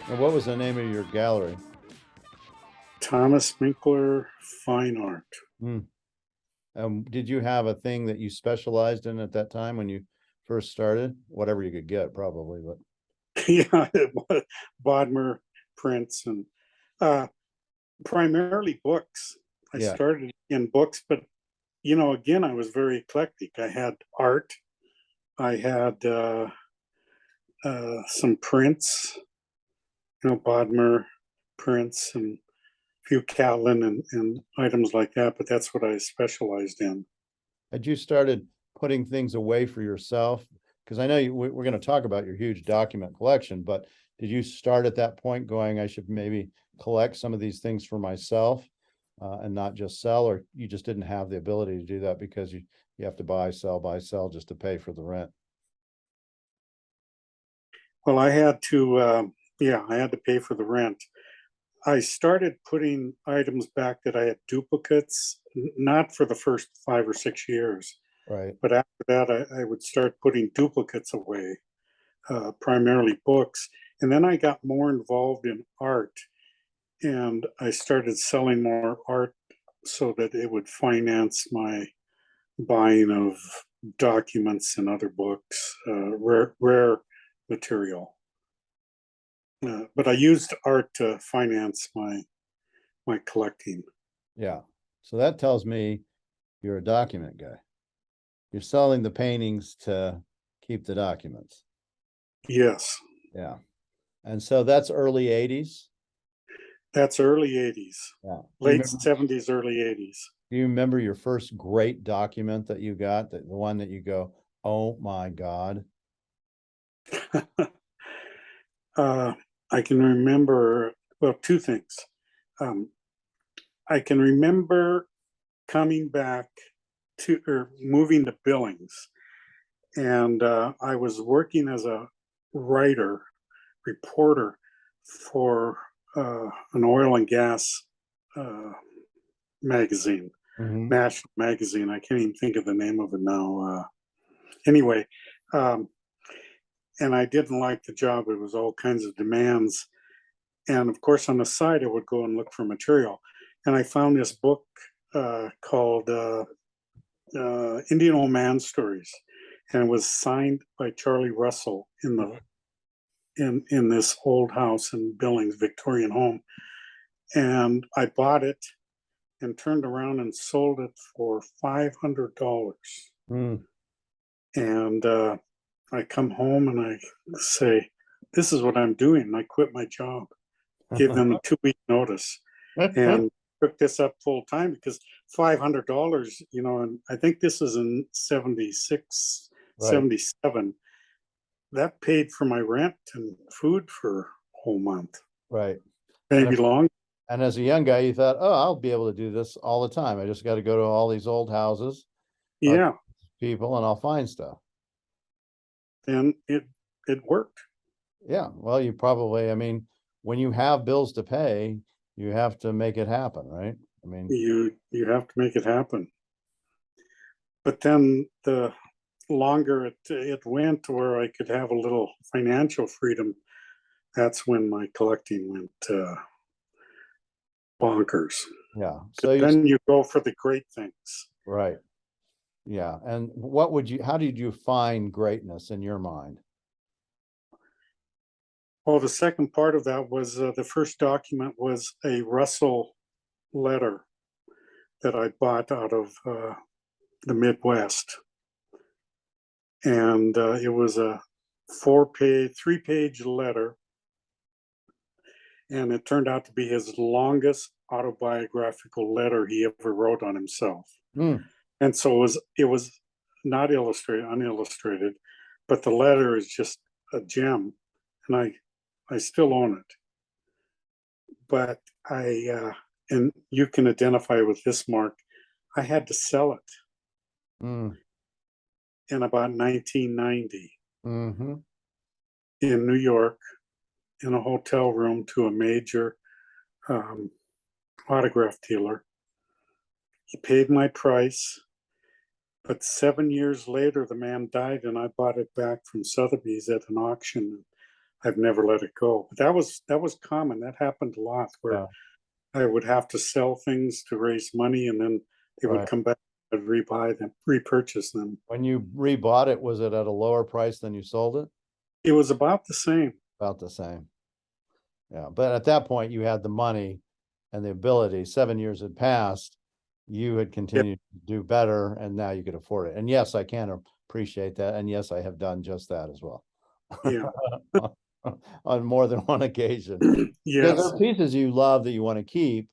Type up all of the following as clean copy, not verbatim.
And what was the name of your gallery? Thomas Minckler Fine Art. Hmm. Did you have a thing that you specialized in at that time when you first started? Whatever you could get, probably, but Yeah, it was Bodmer prints and uh, primarily books. I yeah. started in books, but again, I was very eclectic. I had art, I had some prints, Bodmer prints and a few Catlin and items like that, but that's what I specialized in. Had you started putting things away for yourself? Because I know we're going to talk about your huge document collection, but did you start at that point going, I should maybe collect some of these things for myself and not just sell, or you just didn't have the ability to do that because you have to buy, sell just to pay for the rent? Well, I had to, I had to pay for the rent. I started putting items back that I had duplicates, not for the first 5 or 6 years, Right. but after that, I would start putting duplicates away, primarily books. And then I got more involved in art and I started selling more art so that it would finance my buying of documents and other books, rare material. But I used art to finance my collecting. Yeah. So that tells me you're a document guy. You're selling the paintings to keep the documents. Yes, Yeah. And so that's early 80s. that's early 80s, Yeah. late 70s, early 80s. Do you remember your first great document that you got, the one that you go, oh my God? uh, I can remember, well, two things. Um, I can remember coming back to or moving to Billings, and I was working as a writer, reporter for an oil and gas uh, magazine, Mm-hmm. national magazine. I can't even think of the name of it now. Anyway, um, and I didn't like the job. It was all kinds of demands. And of course, on the side, I would go and look for material. And I found this book called Indian Old Man Stories, and it was signed by Charlie Russell in this old house in Billings, Victorian home. And I bought it and turned around and sold it for $500. Mm. And I come home and I say, "This is what I'm doing." And I quit my job, gave them a 2 week notice, and took this up full time because $500, and I think this is in 76, Right. 77. That paid for my rent and food for a whole month, Right. And, maybe long. and as a young guy, you thought, oh, I'll be able to do this all the time. I just got to go to all these old houses, talk to Yeah, people, and I'll find stuff. and it worked. Yeah. Well, you probably, I mean, when you have bills to pay, you have to make it happen, right? I mean, You have to make it happen. But then the longer it went to where I could have a little financial freedom, that's when my collecting went bonkers. yeah. So Because you, then you go for the great things. right. Yeah. And how did you find greatness in your mind? Well, the second part of that was the first document was a Russell letter that I bought out of the Midwest. And it was a 3-page letter. And it turned out to be his longest autobiographical letter he ever wrote on himself. Mm. And so it was not unillustrated, but the letter is just a gem, and I still own it. But and you can identify with this, Mark. I had to sell it Mm. in about 1990 Mm-hmm. in New York in a hotel room to a major um, autograph dealer. He paid my price, but 7 years later, the man died, and I bought it back from Sotheby's at an auction. I've never let it go. But that was common. That happened a lot, where Yeah, I would have to sell things to raise money, and then they would right. come back and rebuy them, repurchase them. When you rebought it, was it at a lower price than you sold it? It was about the same. About the same. Yeah, but at that point you had the money and the ability. 7 years had passed. You had Yeah, continued to do better, and now you could afford it. And yes, I can appreciate that. And yes, I have done just that as well. yeah. On more than one occasion. Because there Yes, are pieces you love that you want to keep,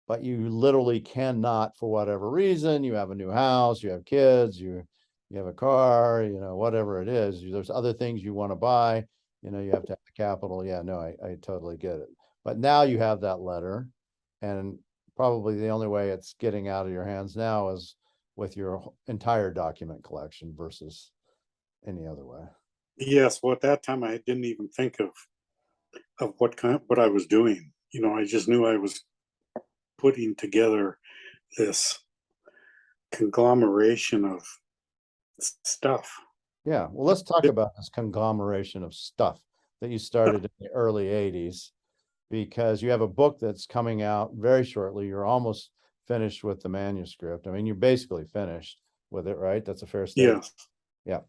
but you literally cannot for whatever reason. You have a new house, you have kids, you have a car, whatever it is. There's other things you want to buy, you have to have the capital. Yeah, no, I totally get it. But now you have that letter, and probably the only way it's getting out of your hands now is with your entire document collection versus any other way. yes. Well, at that time, I didn't even think of what I was doing. I just knew I was putting together this conglomeration of stuff. Yeah, well, let's talk about this conglomeration of stuff that you started in the early 80s, because you have a book that's coming out very shortly. You're almost finished with the manuscript. I mean, you're basically finished with it, right? That's a fair statement. Yes, Yeah.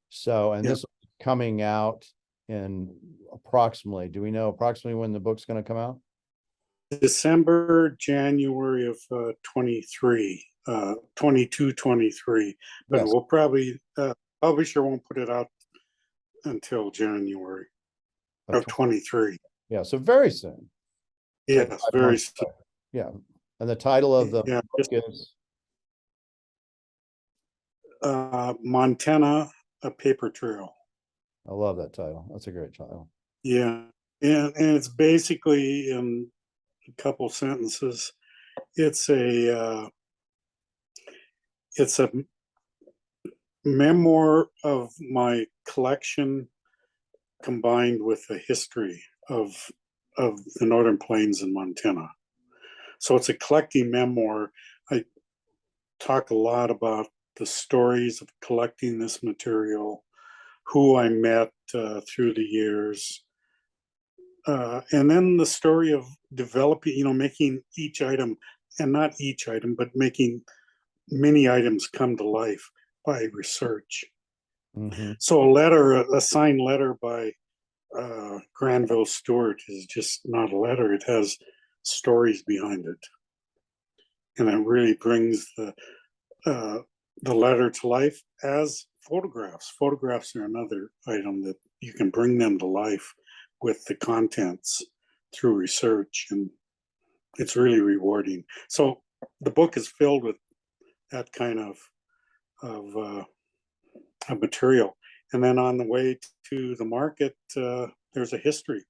So, and yeah. this will be coming out in approximately, do we know approximately when the book's going to come out? December, January of 23, 22, 23. But Yes. we'll probably, publisher won't put it out until January of 23. Yeah, so very soon. Like Yes, 5 months very soon. away. Yeah. And the title of the Yeah, book is Montana, a paper trail. I love that title. That's a great title. Yeah, and it's basically, in a couple sentences, it's a memoir of my collection combined with the history of the Northern Plains in Montana. So it's a collecting memoir. I talk a lot about the stories of collecting this material, who I met through the years, and then the story of developing, making each item, and not each item, but making many items come to life by research. Mm-hmm. So a signed letter by Granville Stewart is just not a letter. It has stories behind it, and it really brings the letter to life as photographs. Photographs are another item that you can bring them to life with the contents through research, and it's really rewarding. So the book is filled with that kind of material. And then on the way to the market, there's a history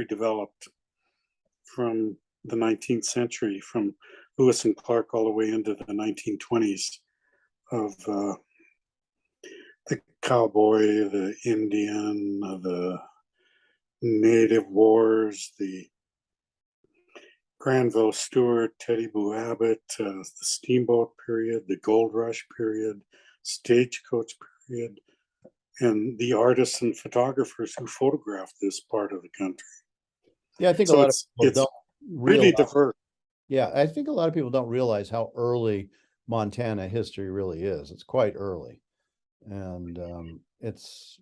developed from the 19th century, from Lewis and Clark all the way into the 1920s, of the cowboy, the Indian, the native wars, the Granville Stewart, Teddy Boo Abbott, the steamboat period, the gold rush period, stagecoach period, and the artists and photographers who photographed this part of the country. Yeah, I think a So lot of people it's don't really realize. diverse. Yeah, I think a lot of people don't realize how early Montana history really is. It's quite early. And it's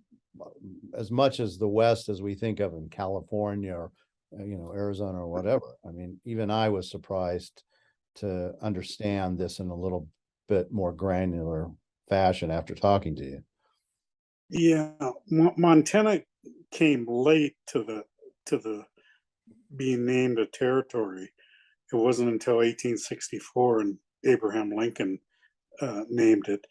as much as the West as we think of in California or, Arizona or whatever. I mean, even I was surprised to understand this in a little bit more granular fashion after talking to you. Yeah, Montana came late to the being named a territory. It wasn't until 1864 and Abraham Lincoln named it.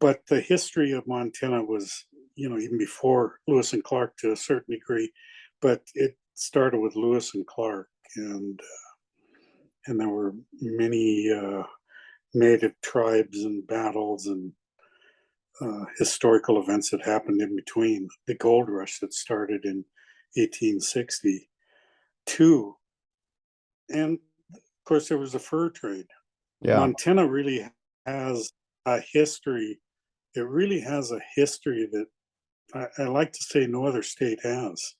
But the history of Montana was, even before Lewis and Clark to a certain degree, but it started with Lewis and Clark, and there were many native tribes and battles and historical events that happened in between. The gold rush that started in 1862, and of course there was a fur trade. Yeah. Montana really has a history. It really has a history that I like to say no other state has,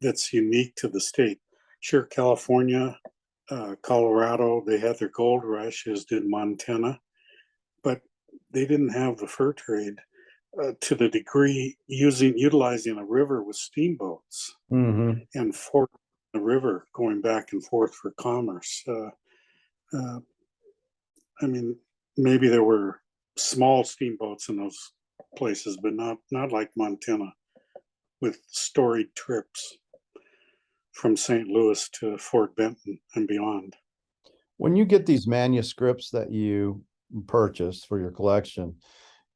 that's unique to the state. Sure, California, Colorado, they had their gold rush, as did Montana, but they didn't have the fur trade to the degree utilizing a river with steamboats Hmm. and ford the river going back and forth for commerce. Uh, I mean, maybe there were small steamboats in those places, but not like Montana with storied trips from St. Louis to Fort Benton and beyond. When you get these manuscripts that you purchase for your collection,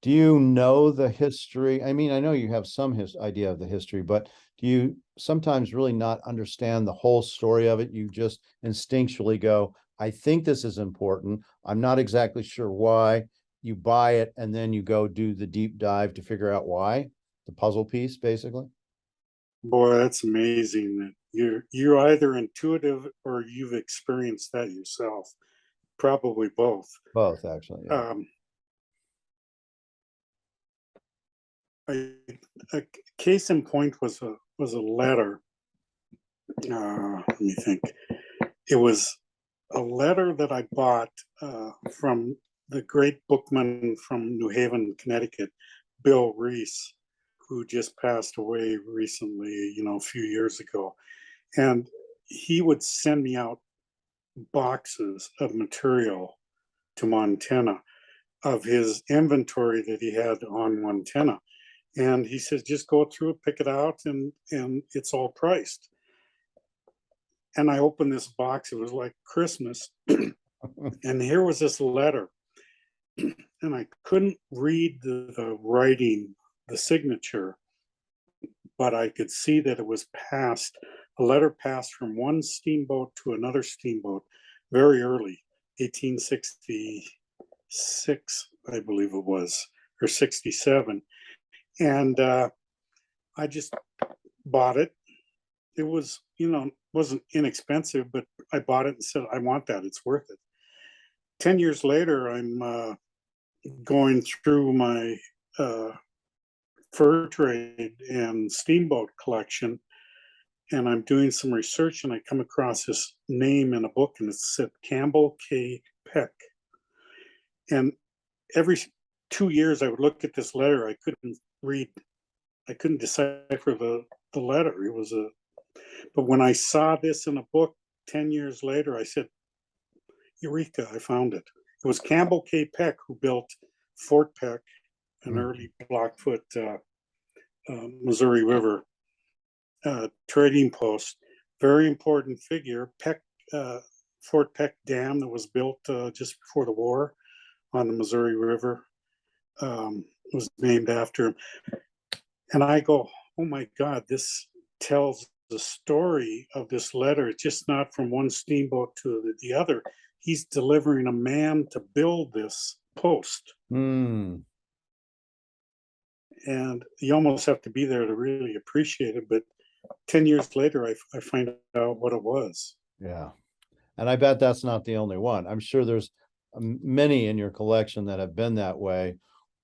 do you know the history? I mean, I know you have some idea of the history, but do you sometimes really not understand the whole story of it? You just instinctually go, I think this is important. I'm not exactly sure why. You buy it and then you go do the deep dive to figure out why, the puzzle piece, basically. Boy, that's amazing that you're either intuitive or you've experienced that yourself. Probably both. Both, actually. Yeah. Um, I, a case in point was a letter. Let me think. It was a letter that I bought from the great bookman from New Haven, Connecticut, Bill Reese, who just passed away recently, a few years ago. And he would send me out boxes of material to Montana of his inventory that he had on Montana. And he says, just go through it, pick it out, and it's all priced. And I opened this box, it was like Christmas. And here was this letter. And I couldn't read the writing, the signature, but I could see that it was a letter passed from one steamboat to another steamboat very early, 1866, I believe it was, or 67. And I just bought it. It was, wasn't inexpensive, but I bought it and said, I want that. It's worth it. 10 years later, I'm going through my fur trade and steamboat collection, and I'm doing some research, and I come across this name in a book, and it said Campbell K. Peck. And every 2 years, I would look at this letter. I couldn't decipher the letter. But when I saw this in a book 10 years later, I said, Eureka, I found it. It was Campbell K. Peck who built Fort Peck, an early Blackfoot Missouri River trading post. Very important figure. Fort Peck Dam that was built just before the war on the Missouri River was named after him. And I go, oh my God, this tells the story of this letter. It's just not from one steamboat to the other. He's delivering a man to build this post. Mm. And you almost have to be there to really appreciate it. But 10 years later, I find out what it was. Yeah. And I bet that's not the only one. I'm sure there's many in your collection that have been that way,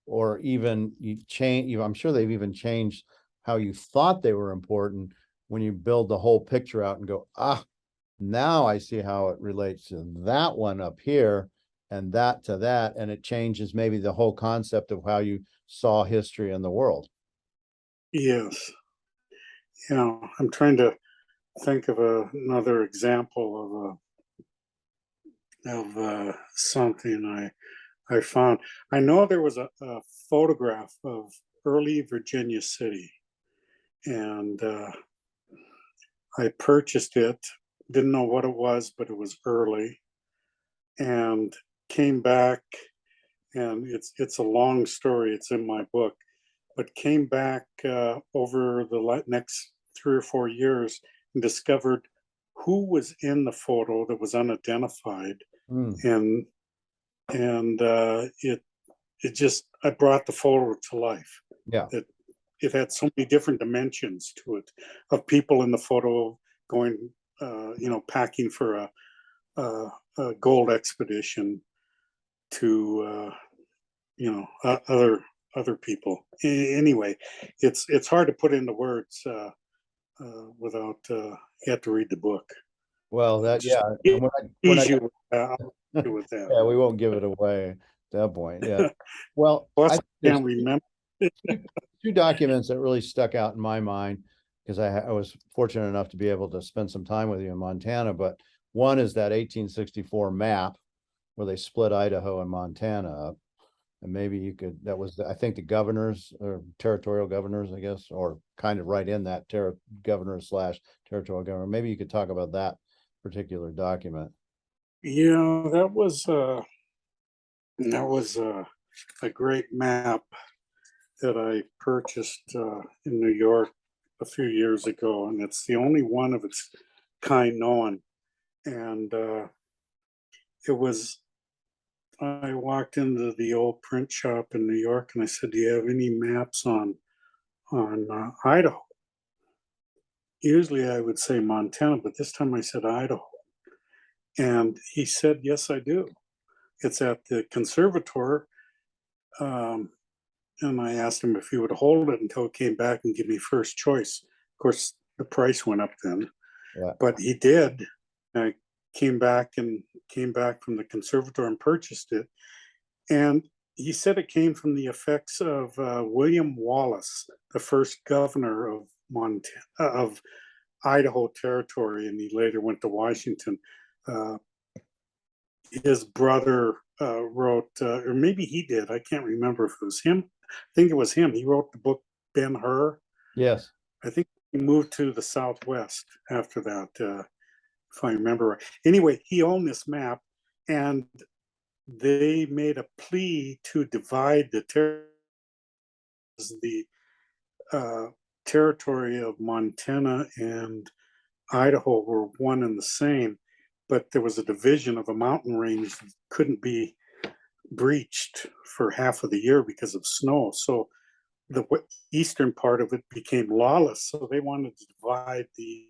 or even you change. I'm sure they've even changed how you thought they were important when you build the whole picture out and go, now I see how it relates to that one up here and that to that. And it changes maybe the whole concept of how you saw history in the world. Yes. I'm trying to think of another example of something I found. I know there was a photograph of early Virginia City, and I purchased it. Didn't know what it was, but it was early, and came back. And it's a long story. It's in my book, but came back over the next 3 or 4 years and discovered who was in the photo that was unidentified, and it just, I brought the photo to life. Yeah. It had so many different dimensions to it, of people in the photo going, packing for a gold expedition to, other other people. Anyway, it's hard to put into words without you have to read the book. Well, that, Just yeah, and when tease you with, with that. yeah, we won't give it away at that point. Yeah. Well, Plus, I I there's can't remember. two documents that really stuck out in my mind because I was fortunate enough to be able to spend some time with you in Montana. But one is that 1864 map where they split Idaho and Montana up. And maybe you could, that was, I think, the governors or territorial governors, I guess, or kind of right in that governor slash territorial governor. Maybe you could talk about that particular document. Yeah, that was a great map that I purchased in New York a few years ago, and it's the only one of its kind known. And it was, I walked into the old print shop in New York and I said, "Do you have any maps on Idaho?" Usually I would say Montana, but this time I said Idaho. And he said, "Yes, I do. It's at the conservator." Um, and I asked him if he would hold it until it came back and give me first choice. Of course, the price went up then, Yeah. but he did. I came back from the conservator and purchased it. And he said it came from the effects of William Wallace, the first governor of Montana, of Idaho Territory, and he later went to Washington. Uh, his brother wrote, or maybe he did. I can't remember if it was him. I think it was him. He wrote the book Ben-Hur. Yes. I think he moved to the Southwest after that, if I remember right. Anyway, he owned this map, and they made a plea to divide the territory of Montana and Idaho were one and the same, but there was a division of a mountain range that couldn't be breached for half of the year because of snow. So the eastern part of it became lawless. So they wanted to divide the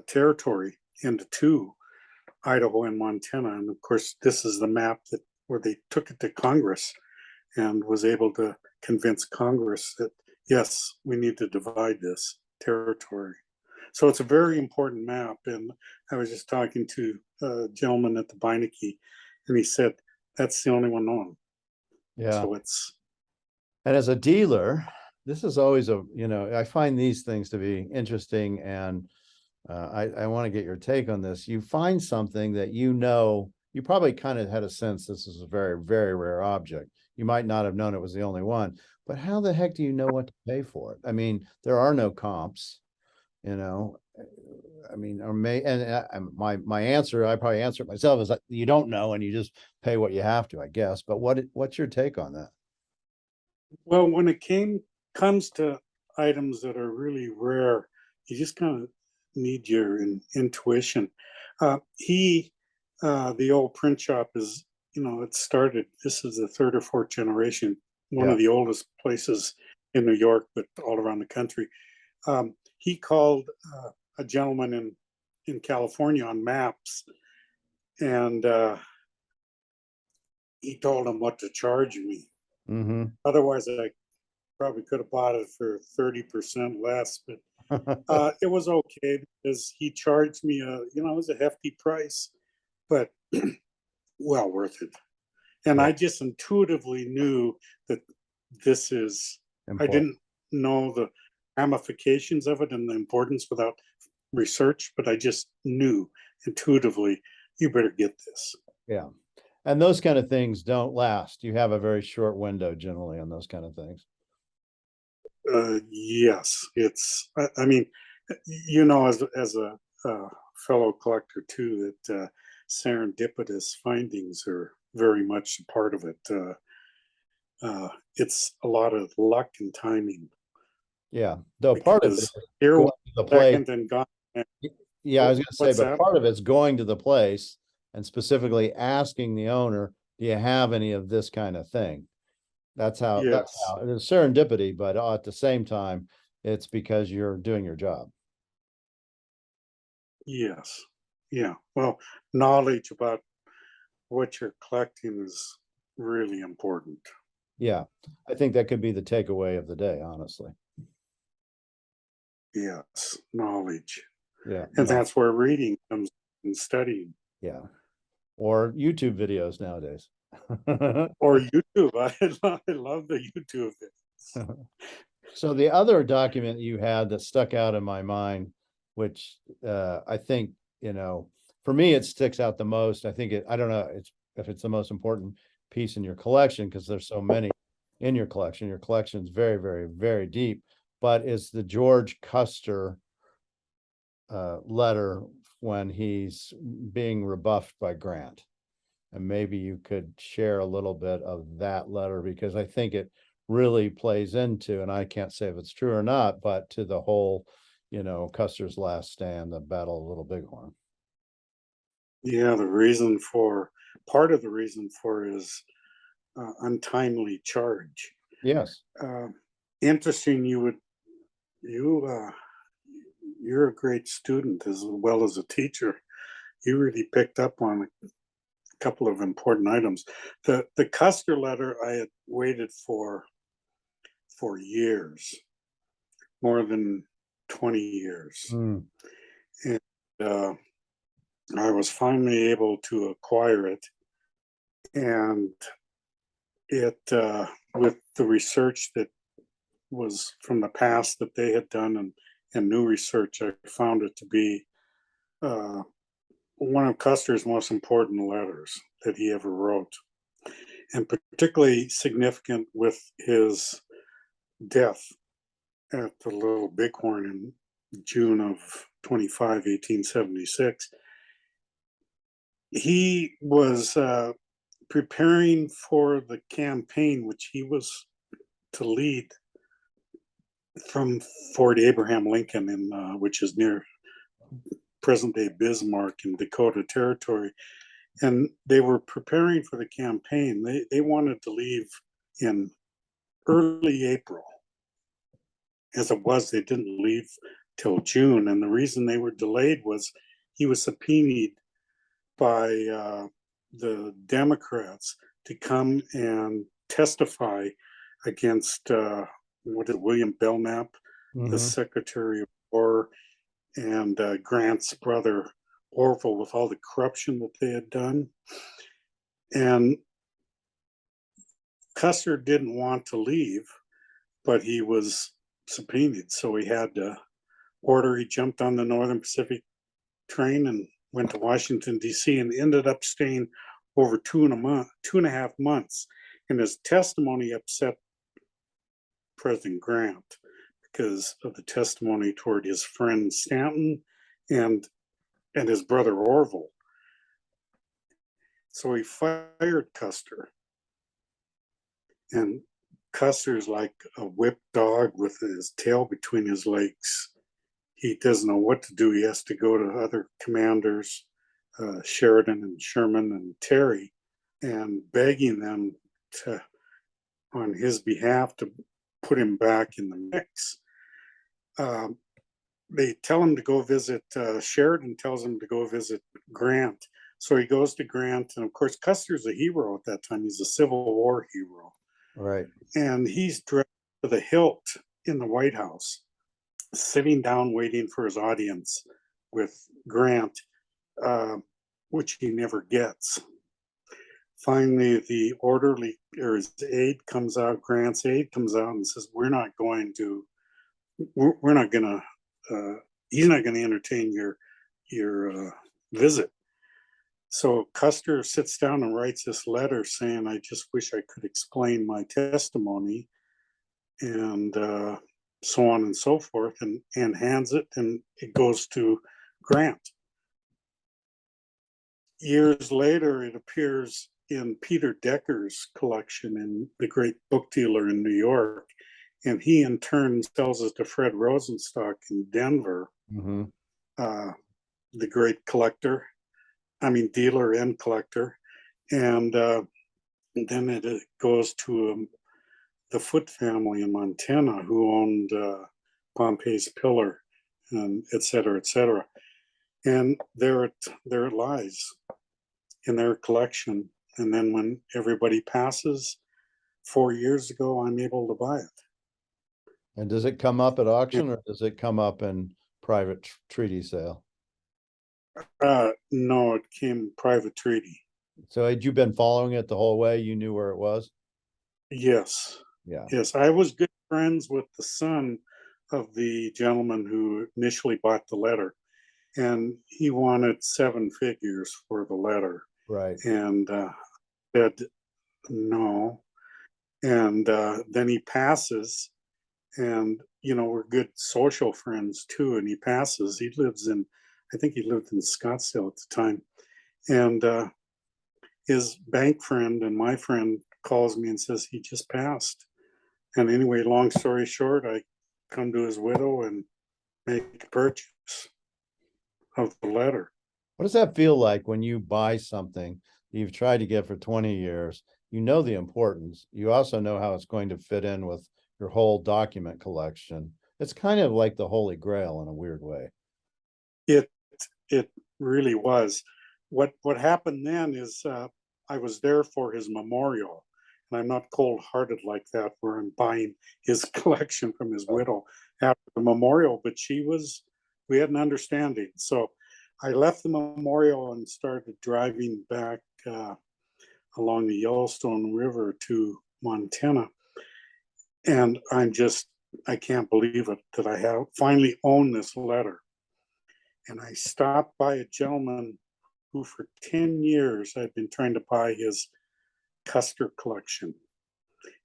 territory into two, Idaho and Montana. And of course, this is the map that where they took it to Congress and was able to convince Congress that yes, we need to divide this territory. So it's a very important map. And I was just talking to a gentleman at the Beinecke, and he said that's the only one known. Yeah. So it's, And as a dealer, this is always I find these things to be interesting, and I want to get your take on this. You find something that you probably kind of had a sense this is a very, very rare object. You might not have known it was the only one, but how the heck do you know what to pay for it? I mean, there are no comps, you know. I mean, or my answer, I probably answer it myself, is that you don't know and you just pay what you have to, I guess. But what's your take on that? well, when it comes to items that are really rare, you just kind of need your intuition. The old print shop is, it started, this is the third or fourth generation, one Yeah. of the oldest places in New York, but all around the country. He called a gentleman in California on maps, and he told him what to charge me. Mm-hmm. Otherwise, I probably could have bought it for 30% less, but it was okay because he charged me it was a hefty price, but well worth it. And Yeah. I just intuitively knew that this is, I Important. didn't know the ramifications of it and the importance without research, but I just knew intuitively, you better get this. Yeah. And those kind of things don't last. You have a very short window generally on those kind of things. Yes, I mean, as a fellow collector too, that serendipitous findings are very much a part of it. It's a lot of luck and timing Yeah. Though part of it because is here going one to the place. second and gone. Yeah, I was going to say, What's but that? part of it's going to the place and specifically asking the owner, do you have any of this kind of thing? That's how Yes, it's serendipity, but at the same time, it's because you're doing your job. yes, yeah. Well, knowledge about what you're collecting is really important. Yeah, I think that could be the takeaway of the day, honestly. Yes, knowledge. Yeah, And no, that's where reading comes in, studying. yeah. Or YouTube videos nowadays. Or YouTube. I love the YouTube. So the other document you had that stuck out in my mind, which I think, for me, it sticks out the most. I think I don't know, if it's the most important piece in your collection, because there's so many in your collection. Your collection is very, very, very deep, but it's the George Custer letter when he's being rebuffed by Grant. And maybe you could share a little bit of that letter, because I think it really plays into, and I can't say if it's true or not, but to the whole, Custer's last stand, the Battle of Little Bighorn. Yeah, part of the reason for his untimely charge. Yes. Uh, Interesting. You you're a great student as well as a teacher. You really picked up on a couple of important items. The Custer letter I had waited for years, more than 20 years. Mm, And I was finally able to acquire it. And it, with the research that was from the past that they had done, and new research, I found it to be uh, one of Custer's most important letters that he ever wrote, and particularly significant with his death at the Little Bighorn in June of 25, 1876. He was preparing for the campaign which he was to lead from Fort Abraham Lincoln, which is near present day Bismarck in Dakota Territory. And they were preparing for the campaign. They wanted to leave in early April. As it was, they didn't leave till June. And the reason they were delayed was he was subpoenaed by the Democrats to come and testify against William Belknap, the hmm Secretary of War, and Grant's brother Orville, with all the corruption that they had done. And Custer didn't want to leave, but he was subpoenaed, so he had to order. He jumped on the Northern Pacific train and went to Washington, D.C., and ended up staying over 2.5 months. And his testimony upset President Grant because of the testimony toward his friend Stanton and his brother Orville. So he fired Custer. And Custer's like a whipped dog with his tail between his legs. He doesn't know what to do. He has to go to other commanders, Sheridan and Sherman and Terry, and begging them to, on his behalf, to put him back in the mix. They tell him to go visit, Sheridan tells him to go visit Grant. So he goes to Grant, and of course, Custer's a hero at that time. He's a Civil War hero. Right. And he's dressed to the hilt in the White House, sitting down waiting for his audience with Grant, which he never gets. Finally, the orderly, or his aide comes out, Grant's aide comes out and says, we're not going to, he's not going to entertain your visit. So Custer sits down and writes this letter saying, I just wish I could explain my testimony, and so on and so forth, and hands it, and it goes to Grant. Years later, it appears in Peter Decker's collection in The Great Book Dealer in New York, and he in turn sells it to Fred Rosenstock in Denver, hmm the great dealer and collector. And then it goes to the Foote family in Montana, who owned Pompey's Pillar, and et cetera, et cetera. And there it lies in their collection. And then when everybody passes, 4 years ago, I'm able to buy it. And does it come up at auction or does it come up in private treaty sale? No, it came private treaty. So had you been following it the whole way? You knew where it was? Yes, Yeah, yes. I was good friends with the son of the gentleman who initially bought the letter, and he wanted 7 figures for the letter, right. and said no. And then he passes, and we're good social friends too. And he passes. He lives in, I think he lived in Scottsdale at the time, and his bank friend and my friend calls me and says he just passed. And anyway, long story short, I come to his widow and make a purchase of the letter. What does that feel like when you buy something you've tried to get for 20 years? You know the importance. You also know how it's going to fit in with your whole document collection. It's kind of like the Holy Grail in a weird way. It it really was. What happened then is I was there for his memorial, and I'm not cold-hearted like that, where I'm buying his collection from his widow after the memorial. But we had an understanding. So I left the memorial and started driving back along the Yellowstone River to Montana, and I can't believe it that I have finally owned this letter. And I stopped by a gentleman who for 10 years I'd been trying to buy his Custer collection.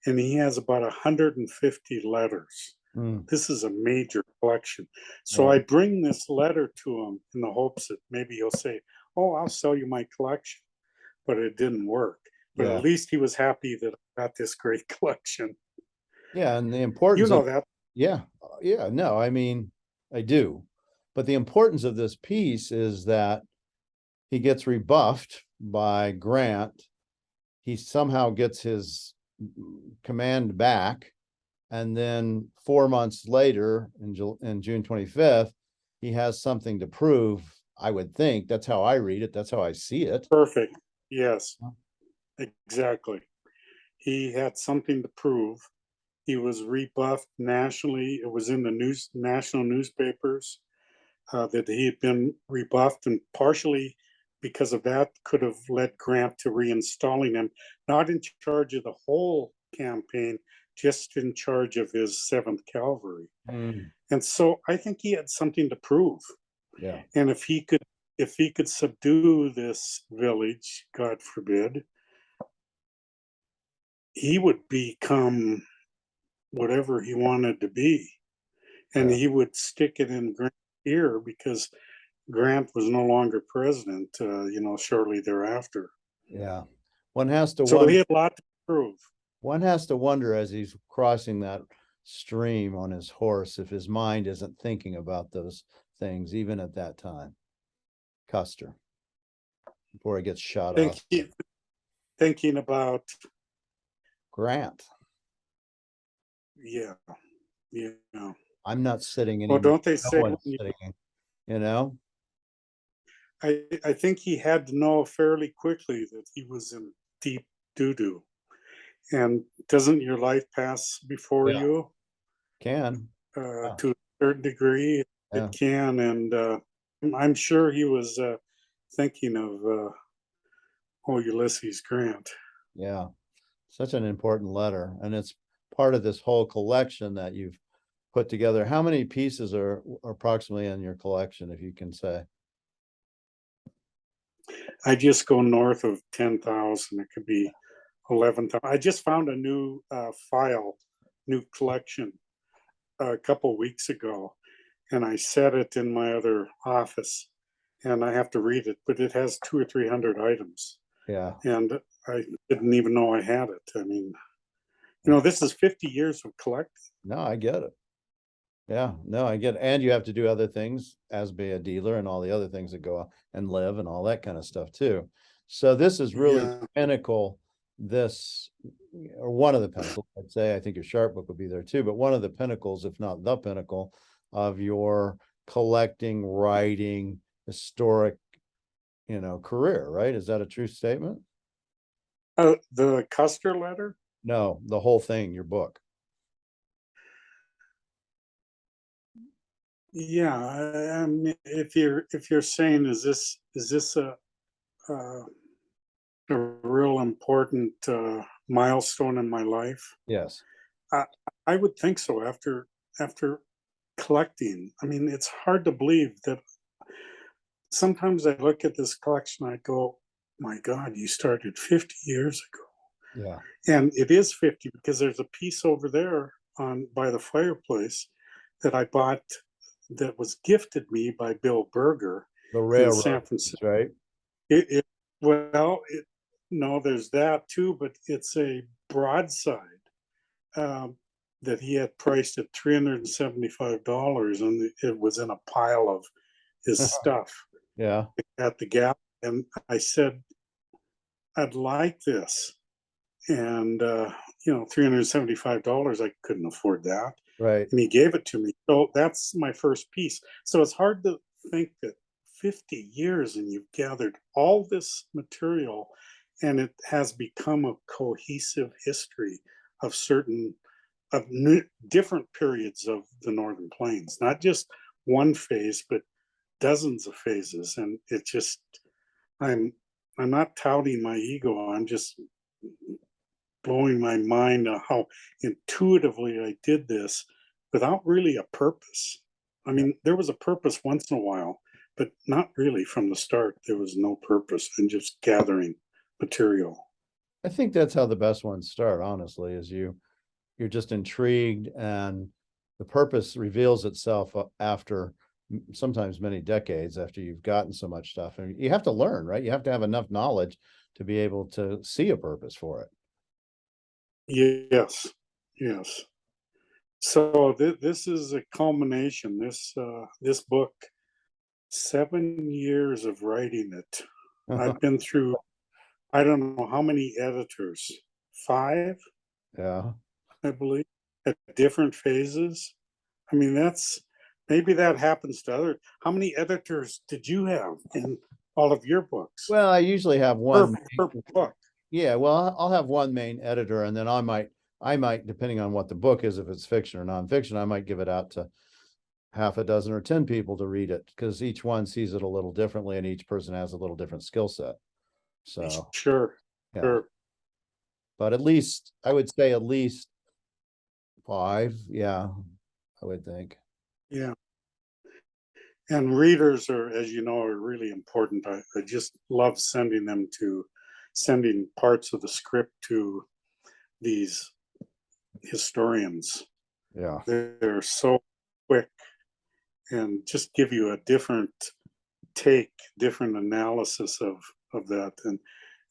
And he has about 150 letters. Mm, This is a major collection. So yeah, I bring this letter to him in the hopes that maybe he'll say, "Oh, I'll sell you my collection." But it didn't work. But yeah, at least he was happy that I got this great collection. yeah. And the You importance of, know that. yeah, yeah, no, I mean, I do. But the importance of this piece is that he gets rebuffed by Grant. He somehow gets his command back. And then 4 months later, in June 25th, he has something to prove. I would think that's how I read it. That's how I see it. Perfect. Yes, exactly. He had something to prove. He was rebuffed nationally. It was in the national newspapers that he had been rebuffed, and partially because of that could have led Grant to reinstalling him, not in charge of the whole campaign, just in charge of his 7th Cavalry. Mm, And so I think he had something to prove. yeah, And if he could subdue this village, God forbid, he would become whatever he wanted to be. And yeah, he would stick it in Grant's ear because Grant was no longer president, shortly thereafter. yeah. One has to So he wonder. had a lot to prove. One has to wonder as he's crossing that stream on his horse if his mind isn't thinking about those things, even at that time. Custer, before he gets shot off. Thinking about, Grant, yeah, yeah. I'm not sitting Well, anymore. don't they No say one's sitting, you know? I think he had to know fairly quickly that he was in deep doo doo. And doesn't your life pass before Yeah, you can. Yeah, to a certain degree? yeah, It can. And I'm sure he was thinking of, Ulysses Grant. yeah. Such an important letter. And it's part of this whole collection that you've put together. How many pieces are approximately in your collection, if you can say? I just go north of 10,000. It could be 11,000. I just found a new new collection a couple weeks ago, and I set it in my other office, and I have to read it, but it has 200 or 300 items, Yeah. and I didn't even know I had it. I mean, this is 50 years of collecting. No, I get it. Yeah, no, I get it. And you have to do other things as be a dealer and all the other things that go on and live and all that kind of stuff too. So this is really Yeah. pinnacle, this, or one of the pinnacles, I'd say. I think your Sharp book would be there too, but one of the pinnacles, if not the pinnacle, of your collecting, writing, historic, career, right? Is that a true statement? The Custer letter? No, the whole thing, your book. Yeah, I mean, if you're saying, is this uh, a real important milestone in my life? Yes. I, I would think so. After collecting, I mean, it's hard to believe that sometimes I look at this collection, I go, my God, you started 50 years ago. Yeah. And it is 50 because there's a piece over there on by the fireplace that I bought that was gifted me by Bill Berger The in San railroad, Francisco. right? It well, no, there's that too, but it's a broadside um, that he had priced at $375, and it was in a pile of his stuff Yeah. at the Gap. And I said, I'd like this. And, $375, I couldn't afford that. Right. And he gave it to me. So that's my first piece. So it's hard to think that 50 years and you've gathered all this material and it has become a cohesive history of different periods of the Northern Plains, not just one phase, but dozens of phases. And it just, I'm, I'm not touting my ego. I'm just blowing my mind on how intuitively I did this without really a purpose. I mean, there was a purpose once in a while, but not really from the start. There was no purpose in just gathering material. I think that's how the best ones start, honestly, is you're just intrigued and the purpose reveals itself after sometimes many decades after you've gotten so much stuff. And you have to learn, right? You have to have enough knowledge to be able to see a purpose for it. Yes, yes. So this is a culmination. This book, 7 years of writing it. I've been through I don't know how many editors, 5, Yeah. I believe, at different phases. I mean, maybe that happens to other. How many editors did you have in all of your books? Well, I usually have one. Per book. Yeah, well, I'll have one main editor, and then I might, depending on what the book is, if it's fiction or nonfiction, I might give it out to half a dozen or 10 people to read it because each one sees it a little differently and each person has a little different skill set. So, Sure, yeah, sure. but at least I would say at least 5. Yeah, I would think. Yeah. And readers are, as you know, are really important. I just love sending parts of the script to these historians. Yeah. They're so quick and just give you a different different analysis of that,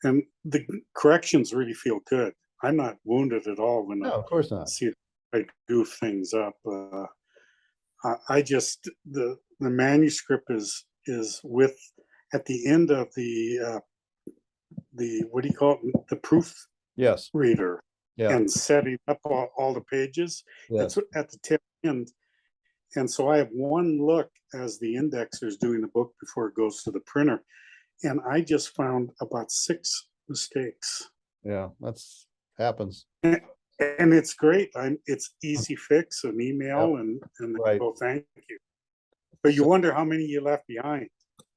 and the corrections really feel good. I'm not wounded at all when No, I of course not. see I goof things up. I just the manuscript is with at the end of the what do you call it, the Yes. proofreader, Yeah. and setting up all the pages. It's Yes. at the tip end. And so I have one look as the indexer is doing the book before it goes to the printer. And I just found about 6 mistakes. Yeah. That's happens. And it's great. It's easy fix, an Yep. email, and they Right. go, thank you. But you So, wonder how many you left behind.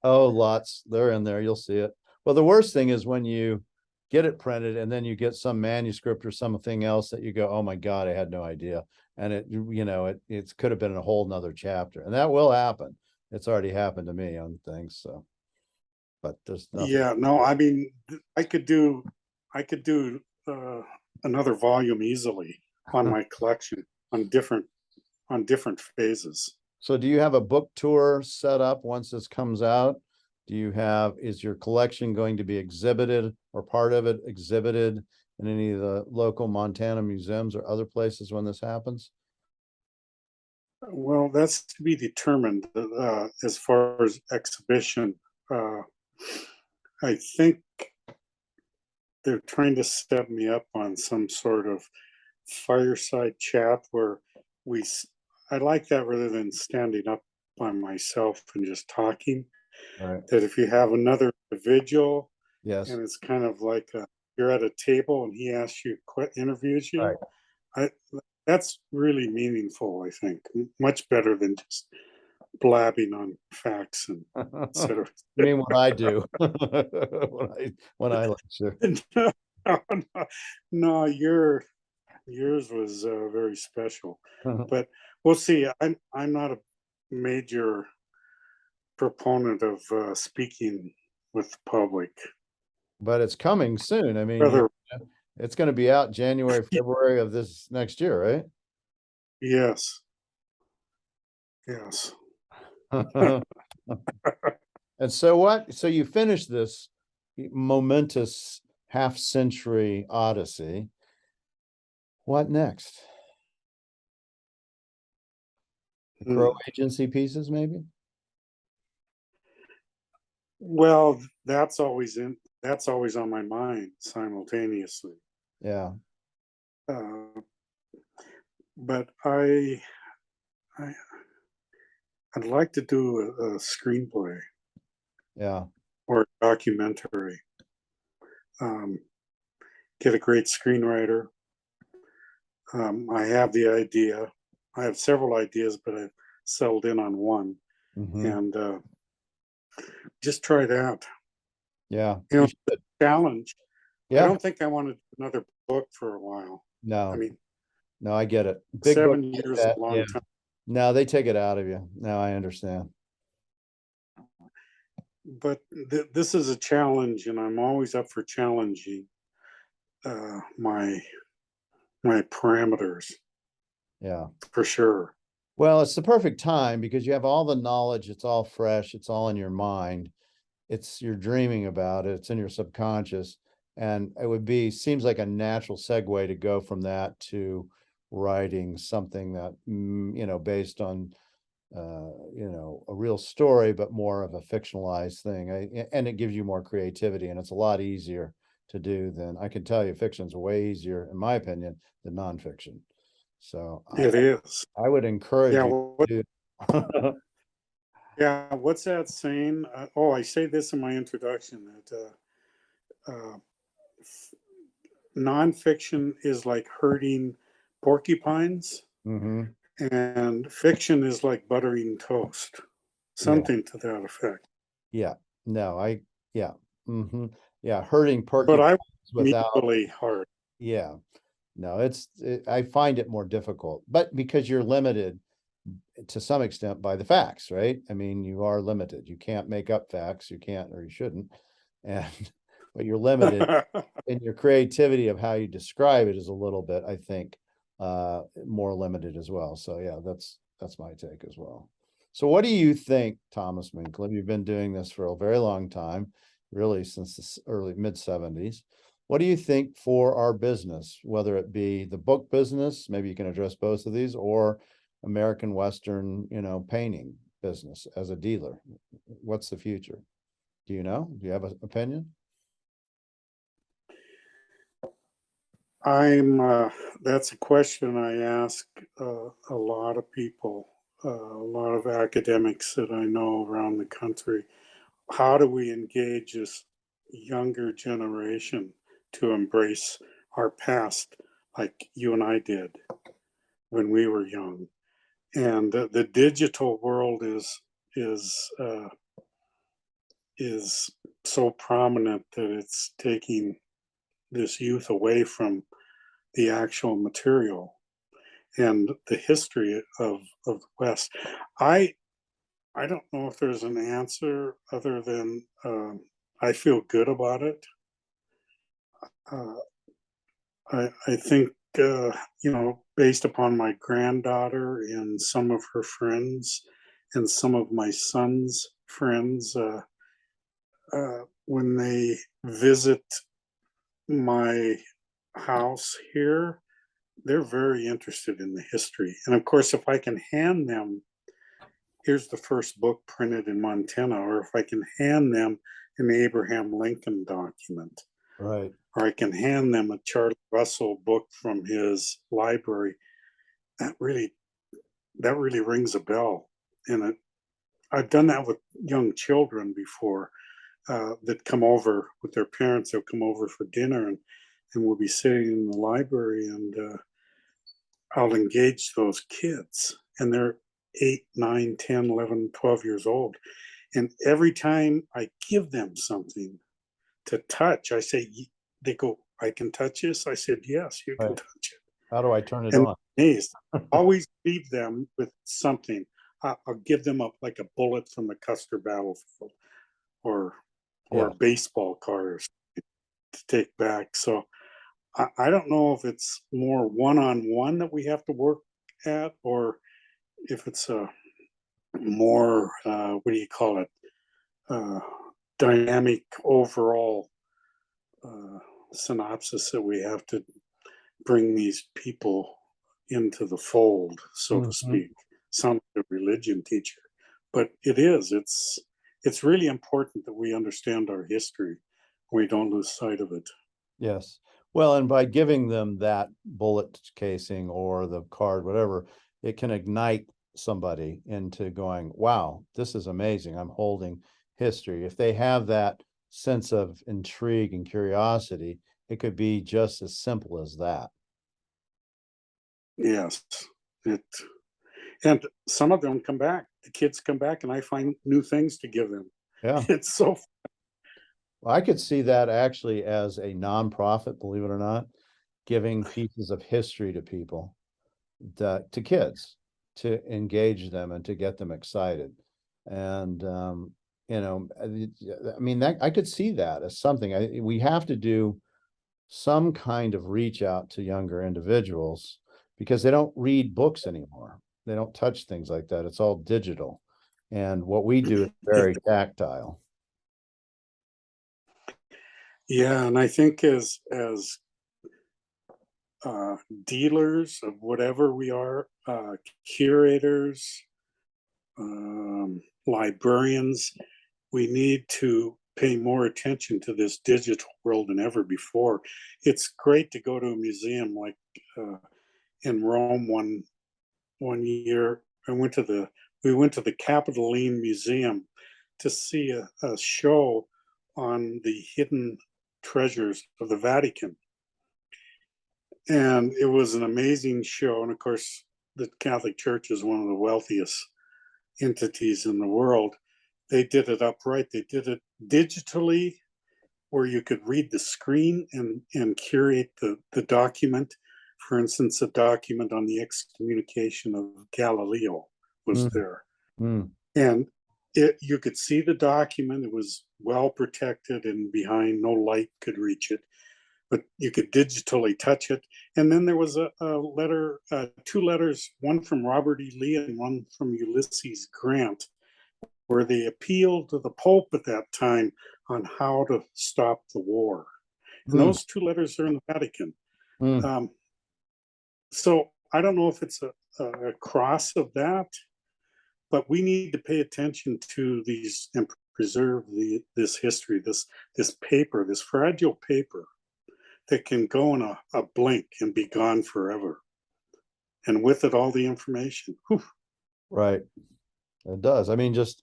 oh, lots. They're in there. You'll see it. Well, the worst thing is when you get it printed and then you get some manuscript or something else that you go, oh my God, I had no idea. And it could have been a whole nother chapter. And that will happen. It's already happened to me on things. So, but there's nothing. Yeah, no, I mean, I could do another volume easily on my collection on different phases. So do you have a book tour set up once this comes out? Is your collection going to be exhibited or part of it exhibited in any of the local Montana museums or other places when this happens? Well, that's to be determined as far as exhibition. I think they're trying to set me up on some sort of fireside chat where we. I like that rather than standing up by myself and just talking. Right. That if you have another individual, Yes. and it's kind of like you're at a table and he asks you, interviews you. Right. I, that's really meaningful, I think, much better than just blabbing on facts and et cetera. You mean what I do when I lecture. No, no, no, yours was very special, but we'll see. I'm not a major proponent of speaking with the public. But it's coming soon. I mean, Rather, it's going to be out January, February of this next year, right? yes, yes. And so what? So you finished this momentous half-century odyssey. What next? The Crow Agency pieces, maybe? Well, that's always on my mind simultaneously. Yeah. Uh, but I I'd like to do a screenplay Yeah. or a documentary. Um, get a great screenwriter. I have the idea. I have several ideas, but I've settled in on one, Mhm. and just try that. Yeah. You know, You should. challenge. I Yeah. don't think I want to do another book for a while. I No, mean, no, I get it. Big book 7 years is that, a long yeah. time. No, they take it out of you. No, I understand. But this is a challenge, and I'm always up for challenging my parameters Yeah. for sure. Well, it's the perfect time because you have all the knowledge, it's all fresh, it's all in your mind. You're dreaming about it, it's in your subconscious. And it would be, seems like a natural segue to go from that to writing something that, based on, a real story, but more of a fictionalized thing. And it gives you more creativity, and it's a lot easier to do than, I can tell you, fiction's way easier, in my opinion, than nonfiction. So It is. I would encourage Yeah. you to do. Yeah. What's that saying? Oh, I say this in my introduction that nonfiction is like herding porcupines, Mhm. and fiction is like buttering toast. Yeah, Something to that effect. yeah. No, yeah. Mhm. Yeah, herding But porcupines I work without, equally hard. yeah. No, I find it more difficult, but because you're limited to some extent by the facts, right? I mean, you are limited. You can't make up facts. You can't, or you shouldn't. And, but you're limited in your creativity of how you describe it is a little bit, I think, more limited as well. So yeah, that's my take as well. So what do you think, Thomas Minckler? You've been doing this for a very long time, really since the early mid-70s. What do you think for our business, whether it be the book business, maybe you can address both of these, or American Western, painting business as a dealer? What's the future? Do you know? Do you have an opinion? That's a question I ask a lot of people, a lot of academics that I know around the country. How do we engage this younger generation to embrace our past like you and I did when we were young? And the digital world is uh, is so prominent that it's taking this youth away from the actual material and the history of the West. I I don't know if there's an answer other than I feel good about it. Uh, I think based upon my granddaughter and some of her friends and some of my son's friends, when they visit my house here, they're very interested in the history. And of course, if I can hand them, here's the first book printed in Montana, or if I can hand them an Abraham Lincoln document, Right. or I can hand them a Charlie Russell book from his library, that really rings a bell. And I've done that with young children before. that come over with their parents. They'll come over for dinner, and we'll be sitting in the library, and I'll engage those kids, and they're 8, 9, 10, 11, 12 years old. And every time I give them something to touch, I say, they go, I can touch this? I said, yes, you can Right. touch it. How do I turn it And on? amazed. Always leave them with something. I'll give them up like a bullet from the Custer battlefield, or Yeah. a baseball card or something to take back. So I don't know if it's more one-on-one that we have to work at, or if it's a more what do you call it, uh, dynamic overall synopsis that we have to bring these people into the fold, so to Mhm. speak. Sound like a religion teacher, but it's really important that we understand our history. We don't lose sight of it. Yes. Well, and by giving them that bullet casing or the card, whatever, it can ignite somebody into going, wow, this is amazing. I'm holding history. If they have that sense of intrigue and curiosity, it could be just as simple as that. Yes, it, and some of them come back. The kids come back, and I find new things to give them. Yeah. It's so Well, I could see that actually as a nonprofit, believe it or not, giving pieces of history to people, that to kids, to engage them and to get them excited. And I mean, that I could see that as something we have to do some kind of reach out to younger individuals, because they don't read books anymore. They don't touch things like that. It's all digital. And what we do is very tactile. yeah, and I think as uh, dealers of whatever we are, curators, librarians, we need to pay more attention to this digital world than ever before. It's great to go to a museum like in Rome one year. We went to the Capitoline Museum to see a show on the hidden treasures of the Vatican. And it was an amazing show. And of course, the Catholic Church is one of the wealthiest entities in the world. They did it upright. They did it digitally, where you could read the screen and curate the document. For instance, a document on the excommunication of Galileo was Mm, there. mm. And you could see the document. It was well protected and behind, no light could reach it, but you could digitally touch it. And then there was a letter, two letters, one from Robert E. Lee and one from Ulysses Grant, where they appealed to the Pope at that time on how to stop the war. And Mm, those two letters are in the Vatican. mm. Um, so I don't know if it's a cross of that, but we need to pay attention to these and preserve this history, this paper, this fragile paper that can go in a blink and be gone forever. And with it, all the information. Whew. Right. It does. I mean, just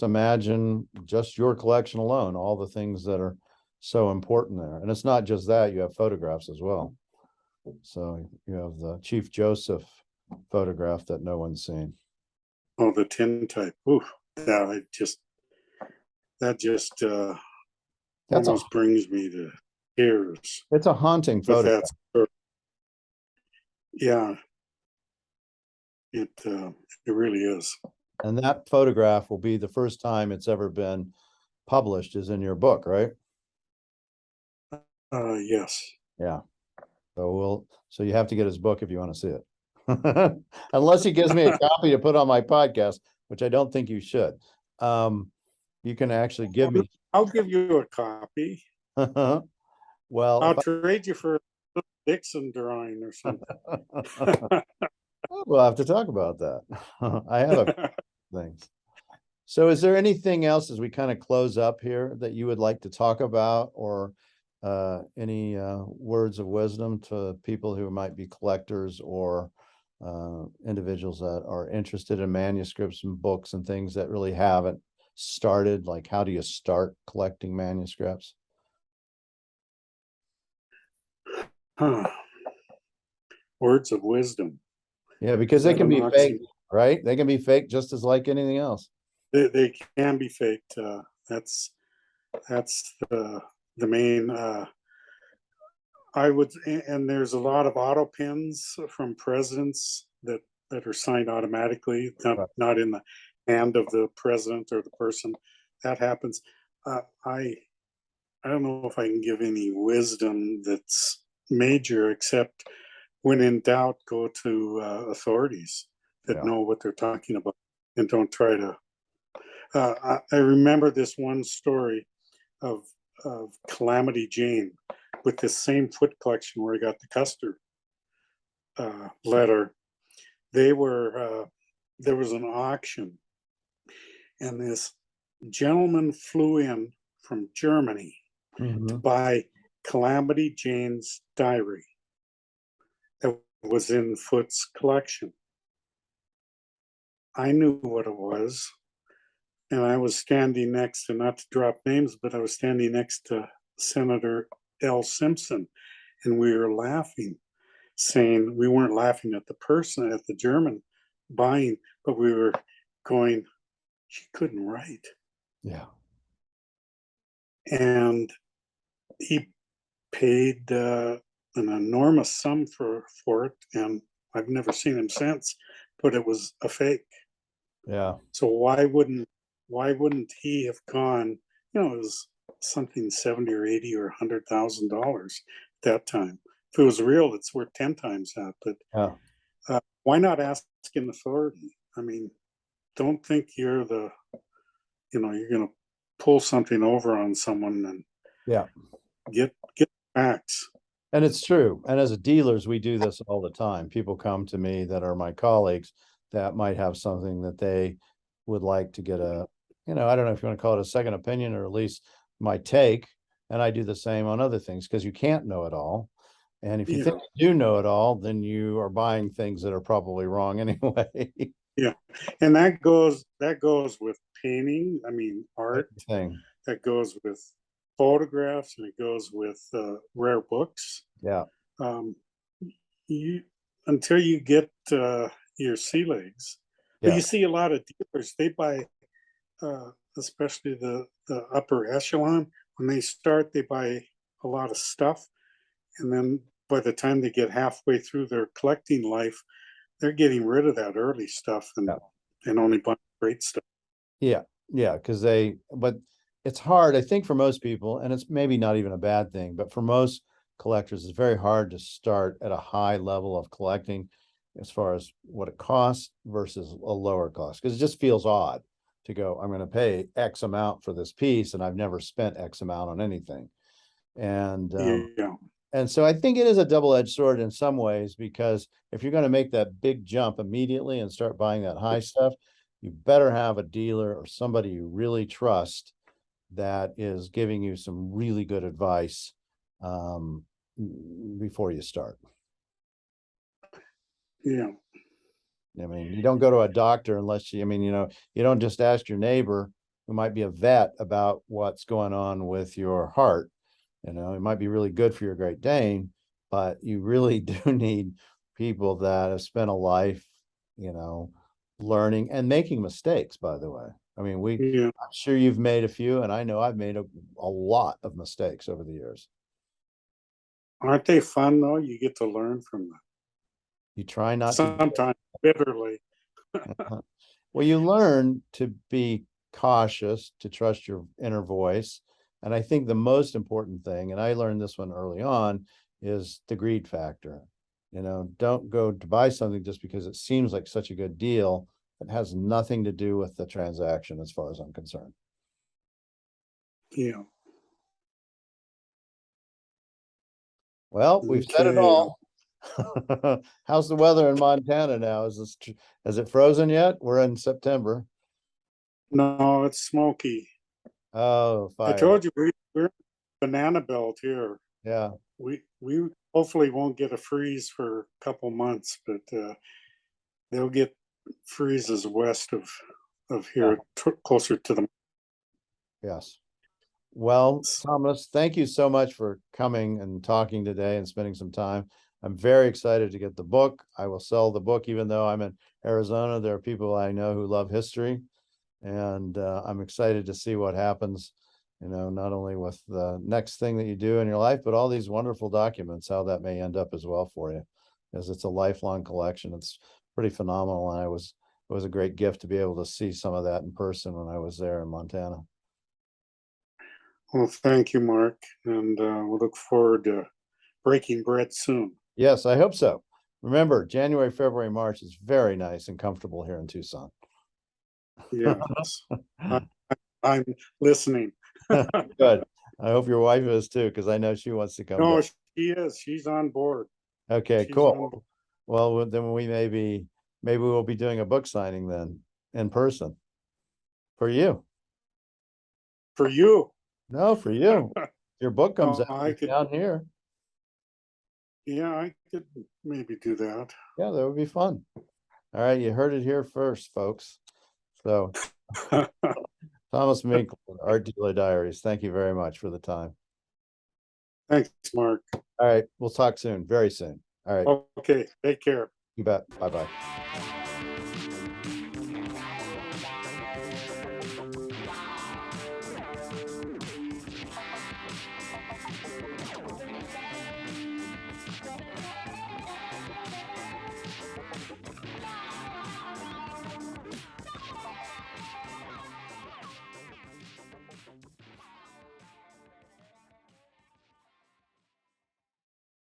imagine just your collection alone, all the things that are so important there. And it's not just that, you have photographs as well. So you have the Chief Joseph photograph that no one's seen. Oh, the tintype. Ooh, that just That's a almost brings me to tears it's a haunting with that photograph. story. Yeah, it really is. And that photograph will be the first time it's ever been published is in your book, right? Yes. Yeah. So you have to get his book if you want to see it. Unless he gives me a copy to put on my podcast, which I don't think you should. You can actually give me. I'll give you a copy. Well, I'll trade you for a Dixon drawing or something. we'll have to talk about that. I have a things. So is there anything else as we kind of close up here that you would like to talk about, or any words of wisdom to people who might be collectors or individuals that are interested in manuscripts and books and things that really haven't started? Like, how do you start collecting manuscripts? Huh. Words of wisdom. Yeah, because Is they that can an be fake, oxymoron? right? They can be fake just as like anything else. They can be faked. That's the main. I would, and there's a lot of auto pins from presidents that are signed automatically, Right. not in the hand of the president or the person. That happens. I don't know if I can give any wisdom that's major, except when in doubt, go to authorities that Yeah. know what they're talking about and don't try to. I remember this one story of Calamity Jane with this same foot collection where I got the Custer letter. There was an auction, and this gentleman flew in from Germany to Mhm. buy Calamity Jane's diary that was in Foot's collection. I knew what it was, and I was standing next to, not to drop names, but I was standing next to Senator L. Simpson, and we were laughing, saying we weren't laughing at the person, at the German buying, but we were going, she couldn't write. Yeah. And he paid an enormous sum for it, and I've never seen him since, but it was a fake. Yeah. So why wouldn't he have gone? You know, it was something 70 or 80 or $100,000 at that time. If it was real, it's worth 10 times that. But Yeah. why not ask an authority? I mean, don't think you're you're going to pull something over on someone and Yeah. get facts. And it's true. And as a dealers, we do this all the time. People come to me that are my colleagues that might have something that they would like to get a, I don't know if you want to call it a second opinion or at least my take. And I do the same on other things because you can't know it all. And if you Yeah, think you do know it all, then you are buying things that are probably wrong anyway. yeah, and that goes with painting. I mean, art. Thing. That goes with photographs, and it goes with rare books. Yeah. Um, you until you get your sea legs, but Yeah. you see a lot of dealers. They buy, especially the upper echelon. When they start, they buy a lot of stuff, and then by the time they get halfway through their collecting life, they're getting rid of that early stuff Yeah. and only buying great stuff. Yeah, yeah, because but it's hard, I think, for most people, and it's maybe not even a bad thing, but for most collectors, it's very hard to start at a high level of collecting as far as what it costs versus a lower cost, because it just feels odd to go, I'm going to pay X amount for this piece, and I've never spent X amount on anything. And Yeah, and so I think it is a double-edged sword in some ways, because if you're going to make that big jump immediately and start buying that high stuff, you better have a dealer or somebody you really trust that is giving you some really good advice before you start. yeah, I mean, you don't go to a doctor unless you don't just ask your neighbor who might be a vet about what's going on with your heart. It might be really good for your Great Dane, but you really do need people that have spent a life, you know, learning and making mistakes, by the way. I mean, yeah. I'm sure you've made a few, and I know I've made a lot of mistakes over the years. Aren't they fun though? You get to learn from them. You try not to. Sometimes bitterly. Well, you learn to be cautious, to trust your inner voice. And I think the most important thing, and I learned this one early on, is the greed factor. Don't go to buy something just because it seems like such a good deal. It has nothing to do with the transaction, as far as I'm concerned. Yeah. Well, we've said it Okay. all. How's the weather in Montana now? Has it frozen yet? We're in September. No, it's smoky. Oh, I fire. told you we're banana belt here. Yeah. We hopefully won't get a freeze for a couple months, but they'll get freezes west of Yeah. here, closer to the Yes. Well, Thomas, thank you so much for coming and talking today and spending some time. I'm very excited to get the book. I will sell the book, even though I'm in Arizona. There are people I know who love history, and I'm excited to see what happens, not only with the next thing that you do in your life, but all these wonderful documents, how that may end up as well for you, because it's a lifelong collection. It's pretty phenomenal. And it was a great gift to be able to see some of that in person when I was there in Montana. Well, thank you, Mark, and we'll look forward to breaking bread soon. Yes, I hope so. Remember, January, February, March is very nice and comfortable here in Tucson. Yes, I'm listening. Good. I hope your wife is too, because I know she wants to come No, back. she is. She's on board. Okay, She's cool. on Well, then maybe we'll be doing a book signing then in person for you. for you. No, for you. Your book comes Oh, out I could, down here. yeah, I could maybe do that. Yeah, that would be fun. All right, you heard it here first, folks. So Thomas Minckler, Art Dealer Diaries. Thank you very much for the time. Thanks, Mark. All right, we'll talk soon, very soon. All right, Okay, take care. you bet. Bye-bye.